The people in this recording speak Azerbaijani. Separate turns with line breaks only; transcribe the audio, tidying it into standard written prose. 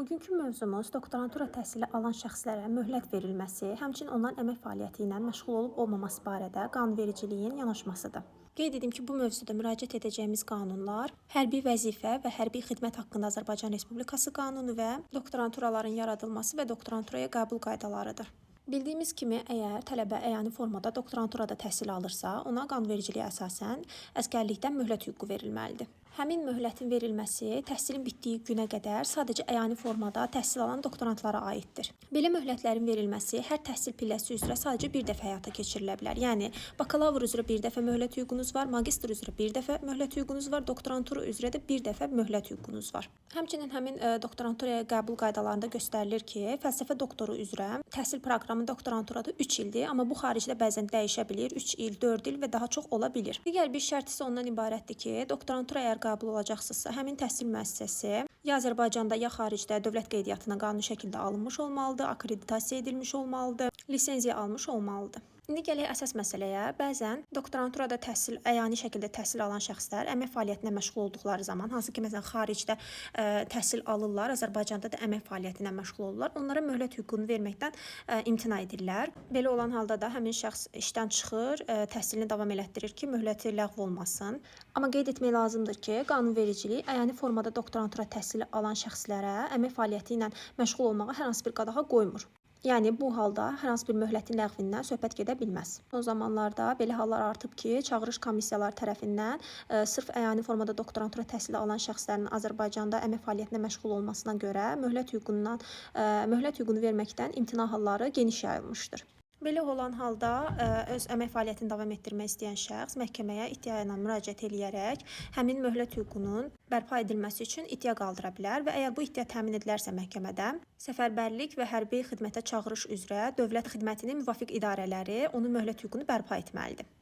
Bugünkü mövzumuz doktorantura təhsili alan şəxslərə möhlət verilməsi, həmçinin onların əmək fəaliyyəti ilə məşğul olub-olmaması barədə qanunvericiliyin yanaşmasıdır. Qeyd edim ki, bu mövzuda müraciət edəcəyimiz qanunlar hərbi vəzifə və hərbi xidmət haqqında Azərbaycan Respublikası qanunu və doktoranturaların yaradılması və doktoranturaya qəbul qaydalarıdır. Bildiyimiz kimi, əgər tələbə əyani formada doktoranturada təhsil alırsa, ona qanunvericiliyə əsasən əsgərlikdən möhlət hüququ verilməlidir. Həmin möhlətin verilməsi təhsilin bitdiyi günə qədər sadəcə əyani formada təhsil alan doktorantlara aiddir. Belə möhlətlərin verilməsi hər təhsil pilləsi üzrə sadəcə bir dəfə həyata keçirilə bilər. Yəni, bakalavr üzrə bir dəfə möhlət hüququnuz var, magistr üzrə bir dəfə möhlət hüququnuz var, doktorantura üzrə də bir dəfə möhlət hüququnuz var. Həmçinin həmin doktoranturaya qəbul qaydalarında göstərilir ki, fəlsəfə doktoru üzrə təhsil proqramı doktoranturada 3 ildir, amma bu xaricdə bəzən dəyişə bilir, 3 il, 4 il və daha çox ola bilir. Digər bir şərt isə ondan ibarətdir ki, doktorantura əgər qəbul olacaqsınızsa, həmin təhsil müəssisəsi ya Azərbaycanda, ya xaricdə dövlət qeydiyyatına qanuni şəkildə alınmış olmalıdır, akkreditasiya edilmiş olmalıdır, lisenziya almış olmalıdır. İndi gələk əsas məsələyə. Bəzən doktoranturada əyani şəkildə təhsil alan şəxslər əmək fəaliyyətinə məşğul olduqları zaman, hansı ki, məsələn, xaricdə təhsil alırlar, Azərbaycanda da əmək fəaliyyəti ilə məşğul olurlar, onlara möhlət hüququnu verməkdən imtina edirlər. Belə olan halda da həmin şəxs işdən çıxır, təhsilini davam elətdirir ki, möhləti ləğv olmasın. Amma qeyd etmək lazımdır ki, qanunvericilik əyani formada doktorantura təhsili alan şəxslərə əmək fəaliyyəti ilə məşğul olmağa hər hansı bir qadağa qoymur. Yəni, bu halda hər hansı bir möhlətin ləğvindən söhbət gedə bilməz. Son zamanlarda belə hallar artıb ki, çağırış komissiyaları tərəfindən sırf əyani formada doktorantura təhsili alan şəxslərin Azərbaycanda əmək fəaliyyətinə məşğul olmasına görə möhlət hüququnu verməkdən imtina halları geniş yayılmışdır. Belə olan halda öz əmək fəaliyyətini davam etdirmək istəyən şəxs məhkəməyə iddia ilə müraciət edərək həmin möhlət hüququnun bərpa edilməsi üçün iddia qaldıra bilər və əgər bu iddia təmin edilərsə məhkəmədə, səfərbərlik və hərbi xidmətə çağırış üzrə dövlət xidmətinin müvafiq idarələri onun möhlət hüququnu bərpa etməlidir.